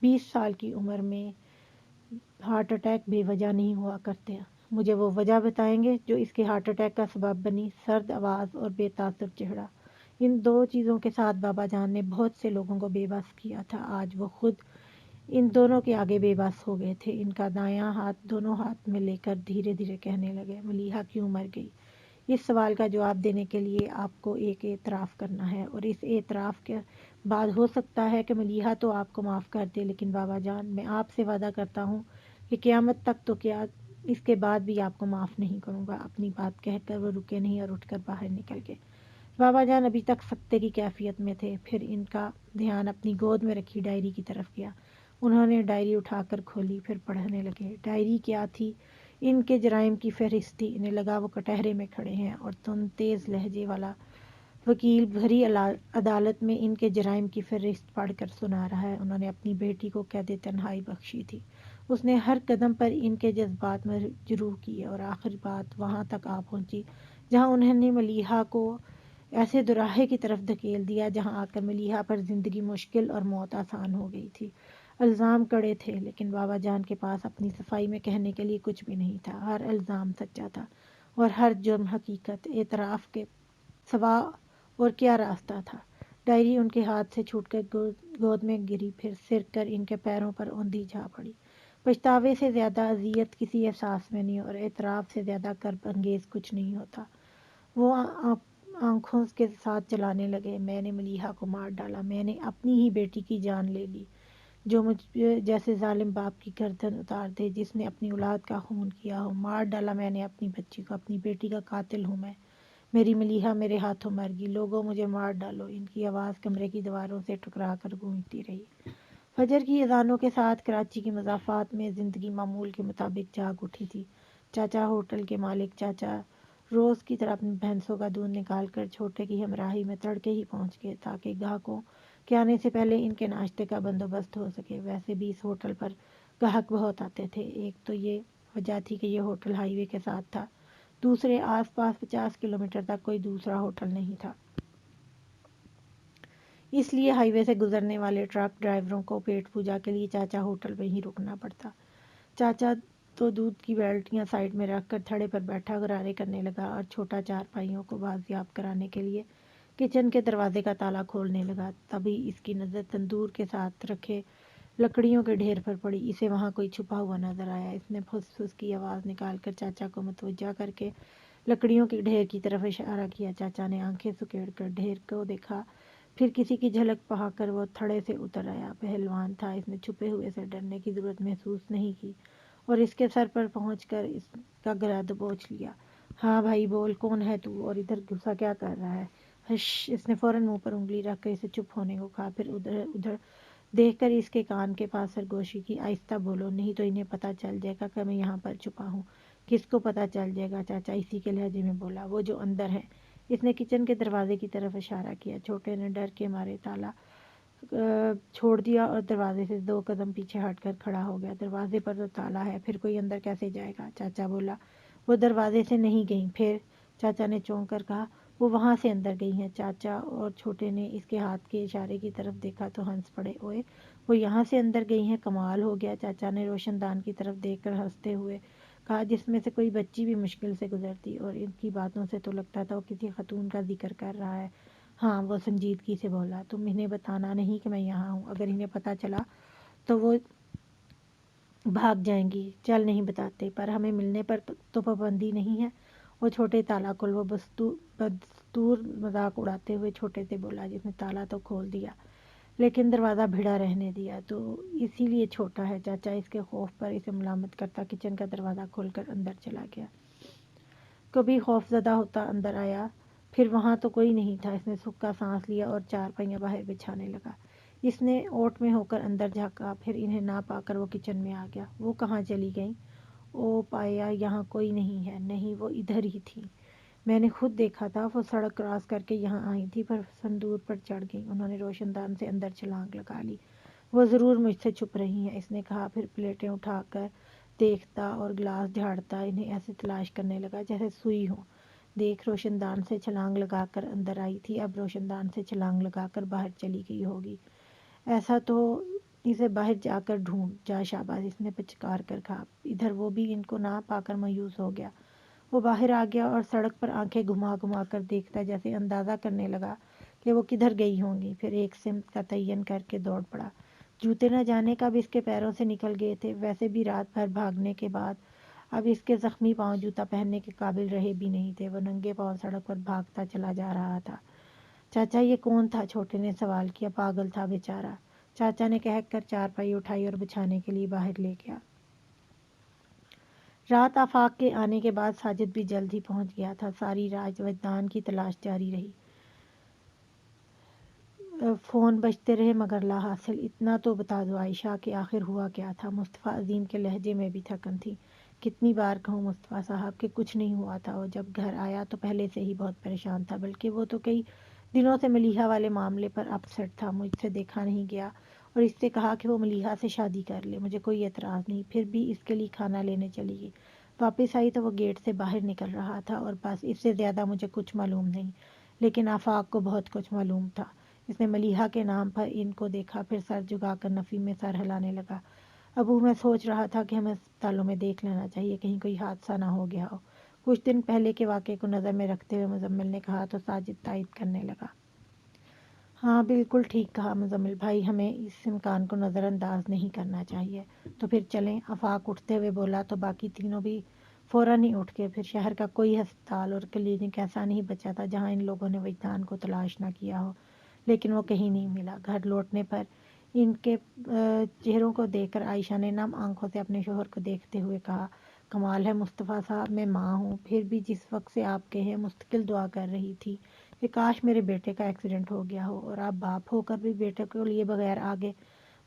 20 سال کی عمر میں ہارٹ اٹیک بے وجہ نہیں ہوا کرتے۔ مجھے وہ وجہ بتائیں گے جو اس کے ہارٹ اٹیک کا سبب بنی؟ سرد آواز اور بے تاثر چہرہ، ان دو چیزوں کے ساتھ بابا جان نے بہت سے لوگوں کو بے بس کیا تھا۔ آج وہ خود ان دونوں کے آگے بے بس ہو گئے تھے۔ ان کا دایاں ہاتھ دونوں ہاتھ میں لے کر دھیرے دھیرے کہنے لگے، ملیحہ کیوں مر گئی؟ اس سوال کا جواب دینے کے لیے آپ کو ایک اعتراف کرنا ہے، اور اس اعتراف کے بعد ہو سکتا ہے کہ ملیحہ تو آپ کو معاف کر دے، لیکن بابا جان میں آپ سے وعدہ کرتا ہوں کہ قیامت تک تو کیا اس کے بعد بھی آپ کو معاف نہیں کروں گا۔ اپنی بات کہہ کر وہ رکے نہیں اور اٹھ کر باہر نکل گئے۔ بابا جان ابھی تک سکتے کی کیفیت میں تھے، پھر ان کا دھیان اپنی گود میں رکھی ڈائری کی طرف گیا۔ انہوں نے ڈائری اٹھا کر کھولی، پھر پڑھنے لگے۔ ڈائری کیا تھی؟ ان کے جرائم کی فہرست تھی۔ انہیں لگا وہ کٹہرے میں کھڑے ہیں اور تیز لہجے والا وکیل بھری عدالت میں ان کے جرائم کی فہرست پڑھ کر سنا رہا ہے۔ انہوں نے اپنی بیٹی کو قید تنہائی بخشی تھی۔ اس نے ہر قدم پر ان کے جذبات میں جروح کیے، اور آخر بات وہاں تک آ پہنچی جہاں انہوں نے ملیحہ کو ایسے دوراہے کی طرف دھکیل دیا جہاں آ کر ملیحہ پر زندگی مشکل اور موت آسان ہو گئی تھی۔ الزام کڑے تھے، لیکن بابا جان کے پاس اپنی صفائی میں کہنے کے لیے کچھ بھی نہیں تھا۔ ہر الزام سچا تھا اور ہر جرم حقیقت۔ اعتراف کے سوا اور کیا راستہ تھا؟ ڈائری ان کے ہاتھ سے چھوٹ کر گود میں گری، پھر سر کر ان کے پیروں پر اوندھی جا پڑی۔ پچھتاوے سے زیادہ اذیت کسی احساس میں نہیں، اور اعتراف سے زیادہ کرب انگیز کچھ نہیں ہوتا۔ وہ آنکھوں کے ساتھ چلانے لگے، میں نے ملیحہ کو مار ڈالا، میں نے اپنی ہی بیٹی کی جان لے لی، جو مجھ جیسے ظالم باپ کی گردن اتار دے، جس نے اپنی اولاد کا خون کیا ہو۔ مار ڈالا میں نے اپنی بچی کو، اپنی بیٹی کا قاتل ہوں میں۔ میری ملیحہ میرے ہاتھوں مر گئی۔ لوگوں مجھے مار ڈالو۔ ان کی آواز کمرے کی دیواروں سے ٹکرا کر گونجتی رہی۔ فجر کی اذانوں کے ساتھ کراچی کی مضافات میں زندگی معمول کے مطابق جاگ اٹھی تھی۔ چاچا ہوٹل کے مالک چاچا روز کی طرح اپنی بھینسوں کا دودھ نکال کر چھوٹے کی ہمراہی میں تڑکے ہی پہنچ گئے تاکہ گاہکوں کے آنے سے پہلے ان کے ناشتے کا بندوبست ہو سکے۔ ویسے بھی اس ہوٹل پر گاہک بہت آتے تھے۔ ایک تو یہ وجہ تھی کہ یہ ہوٹل ہائی وے کے ساتھ تھا، دوسرے آس پاس 50 کلومیٹر تک کوئی دوسرا ہوٹل نہیں تھا، اس لیے ہائی وے سے گزرنے والے ٹرک ڈرائیوروں کو پیٹ پوجا کے لیے چاچا ہوٹل میں ہی رکنا پڑتا۔ چاچا تو دودھ کی بالٹیاں سائڈ میں رکھ کر تھڑے پر بیٹھا غرارے کرنے لگا، اور چھوٹا چارپائیوں کو بازیاب کرانے کے لیے کچن کے دروازے کا تالا کھولنے لگا۔ تبھی اس کی نظر تندور کے ساتھ رکھے لکڑیوں کے ڈھیر پر پڑی۔ اسے وہاں کوئی چھپا ہوا نظر آیا۔ اس نے پھس پھس کی آواز نکال کر چاچا کو متوجہ کر کے لکڑیوں کے ڈھیر کی طرف اشارہ کیا۔ چاچا نے آنکھیں سکیڑ کر ڈھیر کو دیکھا، پھر کسی کی جھلک پا کر وہ تھڑے سے اتر آیا۔ پہلوان تھا، اس نے چھپے ہوئے سے ڈرنے کی ضرورت محسوس نہیں کی، اور اس کے سر پر پہنچ کر اس کا گلا دبوچ لیا۔ ہاں بھائی بول، کون ہے تو، اور ادھر گھسا کیا کر رہا ہے؟ ہش! اس نے فوراً منہ پر انگلی رکھ کر اسے چپ ہونے کو کہا، پھر ادھر دیکھ کر اس کے کان کے پاس سرگوشی کی۔ آہستہ بولو، نہیں تو انہیں پتہ چل جائے گا کہ میں یہاں پر چھپا ہوں۔ کس کو پتہ چل جائے گا؟ چاچا اسی کے لہجے میں بولا، وہ جو اندر ہیں۔ اس نے کچن کے دروازے کی طرف اشارہ کیا۔ چھوٹے نے ڈر کے مارے تالا چھوڑ دیا اور دروازے سے 2 قدم پیچھے ہٹ کر کھڑا ہو گیا۔ دروازے پر تو تالا ہے، پھر کوئی اندر کیسے جائے گا؟ چاچا بولا، وہ دروازے سے نہیں گئیں۔ پھر چاچا نے چونک کر کہا، وہ وہاں سے اندر گئی ہیں۔ چاچا اور چھوٹے نے اس کے ہاتھ کے اشارے کی طرف دیکھا تو ہنس پڑے۔ اوئے، وہ یہاں سے اندر گئی ہیں؟ کمال ہو گیا۔ چاچا نے روشن دان کی طرف دیکھ کر ہنستے ہوئے کہا، جس میں سے کوئی بچی بھی مشکل سے گزرتی، اور ان کی باتوں سے تو لگتا تھا وہ کسی خاتون کا ذکر کر رہا ہے۔ ہاں، وہ سنجیدگی سے بولا، تم انہیں بتانا نہیں کہ میں یہاں ہوں، اگر انہیں پتہ چلا تو وہ بھاگ جائیں گی۔ چل نہیں بتاتے، پر ہمیں ملنے پر تو پابندی نہیں ہے۔ وہ چھوٹے تالا کھول، وہ بدستور مذاق اڑاتے ہوئے چھوٹے سے بولا، جس نے تالا تو کھول دیا لیکن دروازہ بھیڑا رہنے دیا، تو اسی لیے چھوٹا ہے۔ چاچا اس کے خوف پر اسے ملامت کرتا کچن کا دروازہ کھول کر اندر چلا گیا۔ کبھی خوف زدہ ہوتا اندر آیا، پھر وہاں تو کوئی نہیں تھا۔ اس نے سکا سانس لیا اور چارپائیاں باہر بچھانے لگا۔ اس نے اوٹ میں ہو کر اندر جھانکا، پھر انہیں نہ پا کر وہ کچن میں آ گیا۔ وہ کہاں چلی گئیں؟ او پایا، یہاں کوئی نہیں ہے۔ نہیں، وہ ادھر ہی تھیں، میں نے خود دیکھا تھا۔ وہ سڑک کراس کر کے یہاں آئی تھی، پر تندور پر چڑھ گئیں۔ انہوں نے روشن دان سے اندر چھلانگ لگا لی۔ وہ ضرور مجھ سے چھپ رہی ہیں، اس نے کہا، پھر پلیٹیں اٹھا کر دیکھتا اور گلاس جھاڑتا انہیں ایسے تلاش کرنے لگا جیسے سوئی ہو۔ دیکھ، روشن دان سے چھلانگ لگا کر اندر آئی تھی، اب روشن دان سے چھلانگ لگا کر باہر چلی گئی ہوگی۔ ایسا تو اسے باہر جا کر ڈھونڈ، جا شاباش، اس نے پچکار کر کہا۔ ادھر وہ بھی ان کو نہ پا کر مایوس ہو گیا۔ وہ باہر آ گیا اور سڑک پر آنکھیں گھما گھما کر دیکھتا، جیسے اندازہ کرنے لگا کہ وہ کدھر گئی ہوں گی۔ پھر ایک سمت کا تعین کر کے دوڑ پڑا۔ جوتے نہ جانے کب اس کے پیروں سے نکل گئے تھے، ویسے بھی رات بھر بھاگنے کے بعد اب اس کے زخمی پاؤں جوتا پہننے کے قابل رہے بھی نہیں تھے۔ وہ ننگے پاؤں سڑک پر بھاگتا چلا جا رہا تھا۔ چاچا یہ کون تھا؟ چھوٹے نے سوال کیا۔ پاگل تھا بیچارہ، چاچا نے کہہ کر چارپائی اٹھائی اور بچھانے کے لیے باہر لے گیا۔ رات آفاق کے آنے کے بعد ساجد بھی جلد ہی پہنچ گیا تھا۔ ساری رات وجدان کی تلاش جاری رہی۔ فون بجتے رہے مگر لا حاصل۔ اتنا تو بتا دو عائشہ کہ آخر ہوا کیا تھا؟ مصطفیٰ عظیم کے لہجے میں بھی تھکن تھی۔ کتنی بار کہوں مصطفیٰ صاحب کہ کچھ نہیں ہوا تھا۔ وہ جب گھر آیا تو پہلے سے ہی بہت پریشان تھا، بلکہ وہ تو کئی دنوں سے ملیحہ والے معاملے پر اپ سیٹ تھا۔ مجھ سے دیکھا نہیں گیا اور اس سے کہا کہ وہ ملیحہ سے شادی کر لے۔ مجھے کوئی اعتراض نہیں، پھر بھی اس کے لیے کھانا لینے چلی گئی۔ واپس آئی تو وہ گیٹ سے باہر نکل رہا تھا اور بس، اس سے زیادہ مجھے کچھ معلوم نہیں۔ لیکن آفاق کو بہت کچھ معلوم تھا۔ اس نے ملیحہ کے نام پر ان کو دیکھا، پھر سر جھکا کر نفی میں سر ہلانے لگا۔ ابو میں سوچ رہا تھا کہ ہمیں اسپتالوں میں دیکھ لینا چاہیے، کہیں کوئی حادثہ نہ ہو گیا ہو۔ کچھ دن پہلے کے واقعے کو نظر میں رکھتے ہوئے مزمل نے کہا تو ساجد تائید کرنے لگا۔ ہاں بالکل ٹھیک کہا مزمل بھائی، ہمیں اس امکان کو نظر انداز نہیں کرنا چاہیے۔ تو پھر چلیں، آفاق اٹھتے ہوئے بولا تو باقی تینوں بھی فوراً ہی اٹھ گئے۔ پھر شہر کا کوئی ہسپتال اور کلینک ایسا نہیں بچا تھا جہاں ان لوگوں نے وجدان کو تلاش نہ کیا ہو، لیکن وہ کہیں نہیں ملا۔ گھر لوٹنے پر ان کے چہروں کو دیکھ کر عائشہ نے نم آنکھوں سے اپنے شوہر کو دیکھتے ہوئے کہا، کمال ہے مصطفیٰ صاحب، میں ماں ہوں، پھر بھی جس وقت سے آپ کے ہیں مستقل دعا کر رہی تھی کہ کاش میرے بیٹے کا ایکسیڈنٹ ہو گیا ہو، اور آپ باپ ہو کر بھی بیٹے کو لیے بغیر آگے۔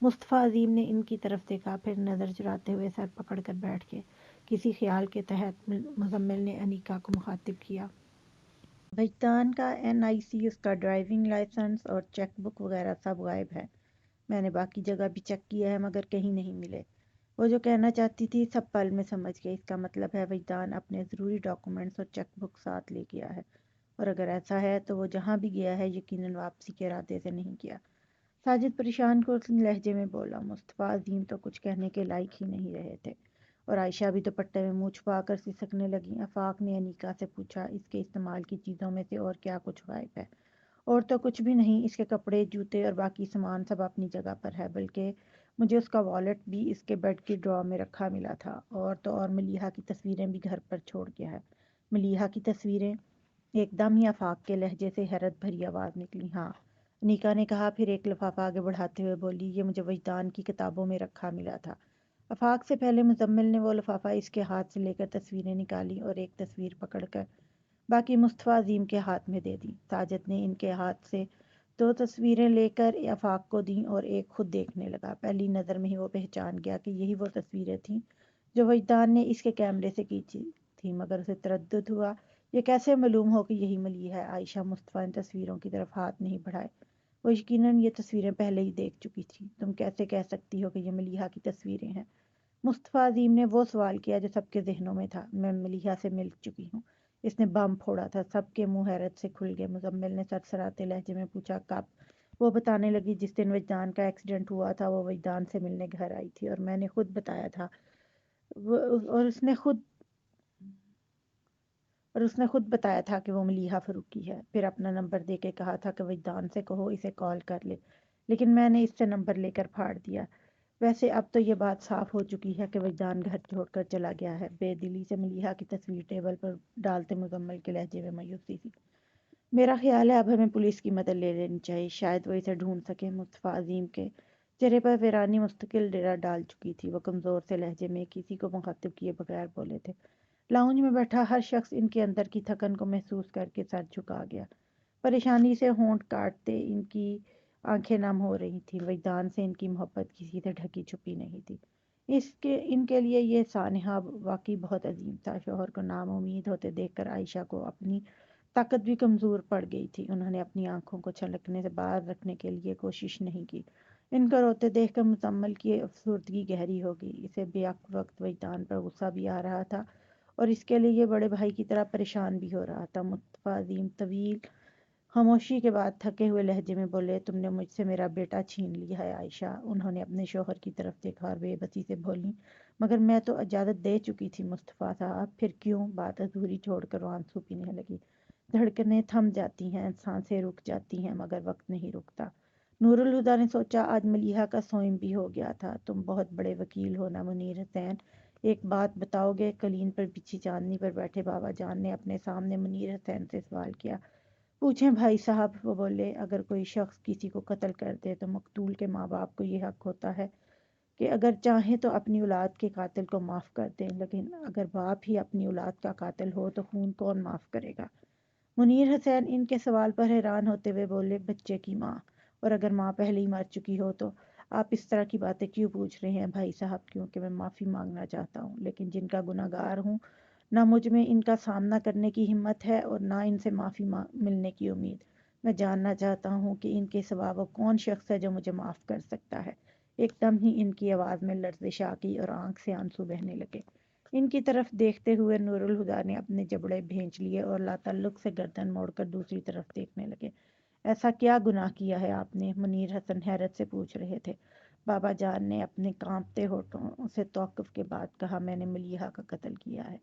مصطفیٰ عظیم نے ان کی طرف دیکھا، پھر نظر چراتے ہوئے سر پکڑ کر بیٹھ گئے۔ کسی خیال کے تحت مزمل نے انیکا کو مخاطب کیا۔ وجدان کا NIC، اس کا ڈرائیونگ لائسنس اور چیک بک وغیرہ سب غائب ہے۔ میں نے باقی جگہ بھی چیک کیا ہے مگر کہیں نہیں ملے۔ وہ جو کہنا چاہتی تھی سب پل میں سمجھ گئی۔ اس کا مطلب ہے وجدان اپنے ضروری ڈاکومنٹس اور چیک بک ساتھ لے گیا ہے، اور اگر ایسا ہے تو وہ جہاں بھی گیا ہے یقیناً واپسی کے ارادے سے نہیں گیا۔ ساجد پریشان کن لہجے میں بولا۔ مصطفیٰ عظیم تو کچھ کہنے کے لائق ہی نہیں رہے تھے، اور عائشہ بھی دوپٹے میں منہ چھپا کر سسکنے لگی۔ آفاق نے انیکا سے پوچھا، اس کے استعمال کی چیزوں میں سے اور کیا کچھ غائب ہے؟ اور تو کچھ بھی نہیں، اس کے کپڑے، جوتے اور باقی سامان سب اپنی جگہ پر ہے، بلکہ مجھے اس کا والٹ بھی اس کے بیڈ کی ڈرا میں رکھا ملا تھا، اور تو اور ملیحہ کی تصویریں بھی گھر پر چھوڑ گیا ہے۔ ملیحہ کی تصویریں؟ ایک دم ہی آفاق کے لہجے سے حیرت بھری آواز نکلی۔ ہاں، انیکا نے کہا، پھر ایک لفافہ آگے بڑھاتے ہوئے بولی، یہ مجھے وجدان کی کتابوں میں رکھا ملا تھا۔ آفاق سے پہلے مزمل نے وہ لفافہ اس کے ہاتھ سے لے کر تصویریں نکالی اور ایک تصویر پکڑ کر باقی مصطفیٰ عظیم کے ہاتھ میں دے دی۔ ساجد نے ان کے ہاتھ سے 2 تصویریں لے کر آفاق کو دیں اور ایک خود دیکھنے لگا۔ پہلی نظر میں ہی وہ پہچان گیا کہ یہی وہ تصویریں تھیں جو وجدان نے اس کے کیمرے سے کھینچی تھیں، مگر اسے تردد ہوا، یہ کیسے معلوم ہو کہ یہی ملیحہ ہے؟ عائشہ مصطفیٰ ان تصویروں کی طرف ہاتھ نہیں بڑھائے، وہ یقیناً یہ تصویریں پہلے ہی دیکھ چکی تھی۔ تم کیسے کہہ سکتی ہو کہ یہ ملیحہ کی تصویریں ہیں؟ مصطفیٰ عظیم نے وہ سوال کیا جو سب کے ذہنوں میں تھا۔ میں ملیحہ سے مل چکی ہوں، اس نے بم پھوڑا تھا۔ سب کے منہ حیرت سے کھل گئے۔ مزمل نے سرسراتے لہجے میں پوچھا، کب؟ وہ بتانے لگی، جس دن وجدان کا ایکسیڈنٹ ہوا تھا وہ وجدان سے ملنے گھر آئی تھی، اور میں نے خود بتایا تھا اور اس نے خود بتایا تھا کہ وہ ملیحہ فروخی ہے۔ پھر اپنا نمبر دے کے کہا تھا کہ وجدان سے کہو اسے کال کر لے، لیکن میں نے اس سے نمبر لے کر پھاڑ دیا۔ ویسے اب تو یہ بات صاف ہو چکی ہے کہ وجدان گھر چھوڑ کر چلا گیا ہے۔ بے دلی سے ملیحہ کی تصویر ٹیبل پر ڈالتے مزمل کے لہجے میں مایوسی تھی۔ میرا خیال ہے اب ہمیں پولیس کی مدد لے لینی چاہیے، شاید وہ اسے ڈھونڈ سکے۔ مصطفیٰ عظیم کے چہرے پر ویرانی مستقل ڈیرا ڈال چکی تھی۔ وہ کمزور سے لہجے میں کسی کو مخاطب کیے بغیر بولے تھے۔ لاؤنج میں بیٹھا ہر شخص ان کے اندر کی تھکن کو محسوس کر کے سر جھکا گیا۔ پریشانی سے ہونٹ کاٹتے ان کی آنکھیں نم ہو رہی تھیں۔ وجدان سے ان کی محبت کسی سے ڈھکی چھپی نہیں تھی۔ ان کے لیے یہ سانحہ واقعی بہت عظیم تھا۔ شوہر کو نام امید ہوتے دیکھ کر عائشہ کو اپنی طاقت بھی کمزور پڑ گئی تھی۔ انہوں نے اپنی آنکھوں کو چھلکنے سے باہر رکھنے کے لیے کوشش نہیں کی۔ ان کو روتے دیکھ کر مزمل کی افسردگی گہری ہو گئی۔ اسے بیک وقت وجدان پر غصہ بھی آ رہا تھا، اور اس کے لیے یہ بڑے بھائی کی طرح پریشان بھی ہو رہا تھا۔ مصطفیٰ عظیم طویل خاموشی کے بعد تھکے ہوئے لہجے میں بولے، تم نے مجھ سے میرا بیٹا چھین لیا ہے عائشہ۔ انہوں نے اپنے شوہر کی طرف دیکھا اور بے بسی سے بولی، مگر میں تو اجازت دے چکی تھی مصطفیٰ صاحب، پھر کیوں؟ بات ادھوری چھوڑ کر وہ آنسو پینے لگی۔ دھڑکنیں تھم جاتی ہیں، سانسیں رک جاتی ہیں، مگر وقت نہیں رکتا۔ نور الہدیٰ نے سوچا، آج ملیحہ کا سوئم بھی ہو گیا تھا۔ تم بہت بڑے وکیل ہو نا منیر حسین، ایک بات بتاؤ گے؟ کلین پر بچھی چاندنی پر بیٹھے بابا جان نے اپنے سامنے منیر حسین سے سوال کیا۔ پوچھیں بھائی صاحب، وہ بولے۔ اگر کوئی شخص کسی کو قتل کر دے تو مقتول کے ماں باپ کو یہ حق ہوتا ہے کہ اگر چاہیں تو اپنی اولاد کے قاتل کو معاف کر دیں، لیکن اگر باپ ہی اپنی اولاد کا قاتل ہو تو خون کون معاف کرے گا؟ منیر حسین ان کے سوال پر حیران ہوتے ہوئے بولے، بچے کی ماں، اور اگر ماں پہلے ہی مر چکی ہو تو؟ آپ اس طرح کی باتیں کیوں پوچھ رہے ہیں بھائی صاحب؟ کیونکہ میں معافی مانگنا چاہتا ہوں، لیکن جن کا گناہ گار ہوں، نہ مجھ میں ان کا سامنا کرنے کی ہمت ہے اور نہ ان سے معافی ملنے کی امید۔ میں جاننا چاہتا ہوں کہ ان کے سوا وہ کون شخص ہے جو مجھے معاف کر سکتا ہے۔ ایک دم ہی ان کی آواز میں لرزش آ گئی اور آنکھ سے آنسو بہنے لگے۔ ان کی طرف دیکھتے ہوئے نور الہدیٰ نے اپنے جبڑے بھینچ لیے اور لاتعلق سے گردن موڑ کر دوسری طرف دیکھنے لگے۔ ایسا کیا گناہ کیا ہے آپ نے؟ منیر حسن حیرت سے پوچھ رہے تھے۔ بابا جان نے اپنے کانپتے ہونٹوں سے توقف کے بعد کہا، میں نے ملیحہ کا قتل کیا ہے۔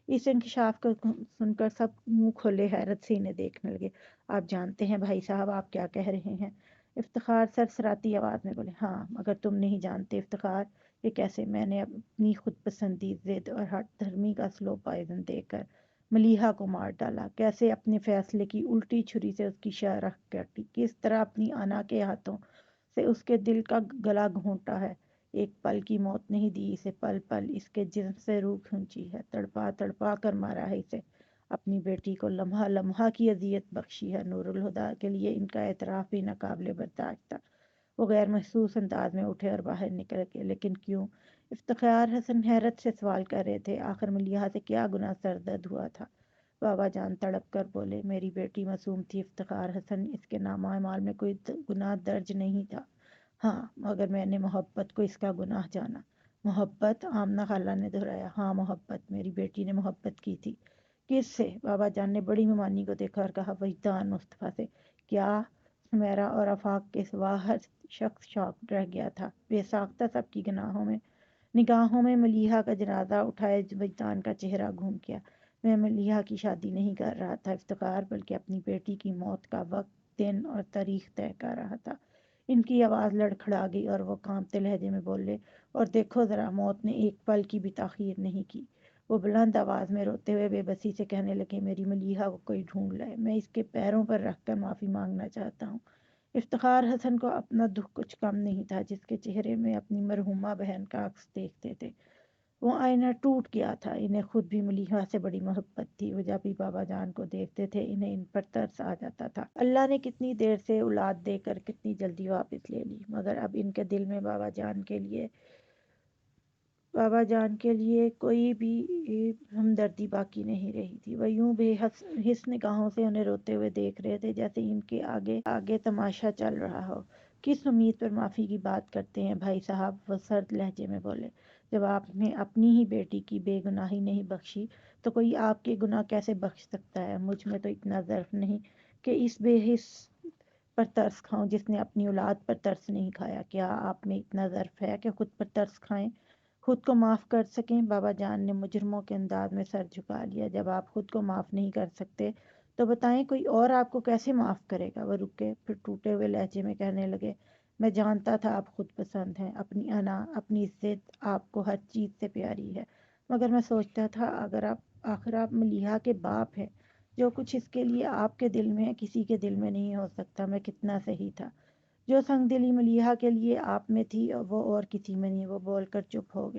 اس انکشاف کو سن کر سب منہ کھولے حیرت سے انہیں دیکھنے لگے۔ آپ جانتے ہیں بھائی صاحب آپ کیا کہہ رہے ہیں؟ افتخار سرسراتی آواز میں بولے، ہاں مگر تم نہیں جانتے افتخار، یہ کیسے؟ میں نے اپنی خود پسندی ضد اور ہٹ دھرمی کا سلو پوائزن دے کر ملیحہ کو مار ڈالا۔ کیسے اپنے فیصلے کی الٹی چھری سے اس کی شرح کاٹی، کس طرح اپنی انا کے ہاتھوں سے اس کے دل کا گلا گھونٹا ہے۔ ایک پل کی موت نہیں دی اسے، پل پل اس کے جسم سے روح کھینچی ہے، تڑپا تڑپا کر مارا ہے اسے، اپنی بیٹی کو لمحہ لمحہ کی اذیت بخشی ہے۔ نور الہدیٰ کے لیے ان کا اعتراف بھی ناقابل برداشت تھا۔ وہ غیر محسوس انداز میں اٹھے اور باہر نکل گئے۔ لیکن کیوں؟ افتخار حسن حیرت سے سوال کر رہے تھے، آخر ملیحہ سے کیا گناہ سرزد ہوا تھا؟ بابا جان تڑپ کر بولے، میری بیٹی معصوم تھی افتخار حسن، اس کے نامہ اعمال میں کوئی گناہ درج نہیں تھا۔ ہاں مگر میں نے محبت کو اس کا گناہ جانا۔ محبت؟ آمنہ خالہ نے دہرایا۔ ہاں محبت، میری بیٹی نے محبت کی تھی۔ کس سے؟ بابا جان نے بڑی ممانی کو دیکھا اور کہا، وجدان مصطفیٰ سے۔ کیا؟ سمیرہ اور آفاق کے سوا ہر شخص شاک رہ گیا تھا۔ بے ساختہ سب کی نگاہوں میں ملیحہ کا جنازہ اٹھائے وجدان کا چہرہ گھوم گیا۔ میں ملیحہ کی شادی نہیں کر رہا تھا افتخار، بلکہ اپنی بیٹی کی موت کا وقت، دن اور تاریخ طے کر رہا تھا۔ ان کی آواز لڑکھڑا گئی اور وہ کانپتے لہجے میں بولے، اور دیکھو ذرا، موت نے ایک پل کی بھی تاخیر نہیں کی۔ وہ بلند آواز میں روتے ہوئے بے بسی سے کہنے لگے، میری ملیحہ کو کوئی ڈھونڈ لائے، میں اس کے پیروں پر رکھ کر معافی مانگنا چاہتا ہوں۔ افتخار حسن کو اپنا دکھ کچھ کم نہیں تھا، جس کے چہرے میں اپنی مرحومہ بہن کا عکس دیکھتے تھے۔ وہ آئینہ ٹوٹ گیا تھا۔ انہیں خود بھی ملیحہ سے بڑی محبت تھی۔ وہ جب بھی بابا جان کو دیکھتے تھے انہیں ان پر ترس آ جاتا تھا۔ اللہ نے کتنی دیر سے اولاد دے کر کتنی جلدی واپس لے لی، مگر اب ان کے دل میں بابا جان کے لیے کوئی بھی ہمدردی باقی نہیں رہی تھی۔ وہ یوں بے حس نگاہوں سے انہیں روتے ہوئے دیکھ رہے تھے جیسے ان کے آگے تماشا چل رہا ہو۔ کس امید پر معافی کی بات کرتے ہیں بھائی صاحب؟ وہ سرد لہجے میں بولے، جب آپ نے اپنی ہی بیٹی کی بے گناہی نہیں بخشی تو کوئی آپ کے گناہ کیسے بخش سکتا ہے؟ مجھ میں تو اتنا ظرف نہیں کہ اس بے حس پر ترس کھاؤں جس نے اپنی اولاد پر ترس نہیں کھایا۔ کیا آپ میں اتنا ظرف ہے کہ خود پر ترس کھائیں، خود کو معاف کر سکیں؟ بابا جان نے مجرموں کے انداز میں سر جھکا لیا۔ جب آپ خود کو معاف نہیں کر سکتے تو بتائیں کوئی اور آپ کو کیسے معاف کرے گا؟ وہ رکے، پھر ٹوٹے ہوئے لہجے میں کہنے لگے، میں جانتا تھا آپ خود پسند ہیں، اپنی انا، اپنی عزت آپ کو ہر چیز سے پیاری ہے، مگر میں سوچتا تھا آخر آپ ملیحہ کے باپ ہیں، جو کچھ اس کے لیے آپ کے دل میں ہے کسی کے دل میں نہیں ہو سکتا۔ میں کتنا صحیح تھا۔ جو سنگ دلی ملیحہ کے لیے آپ میں تھی وہ اور کسی میں نہیں۔ وہ بول کر چپ ہو گئے۔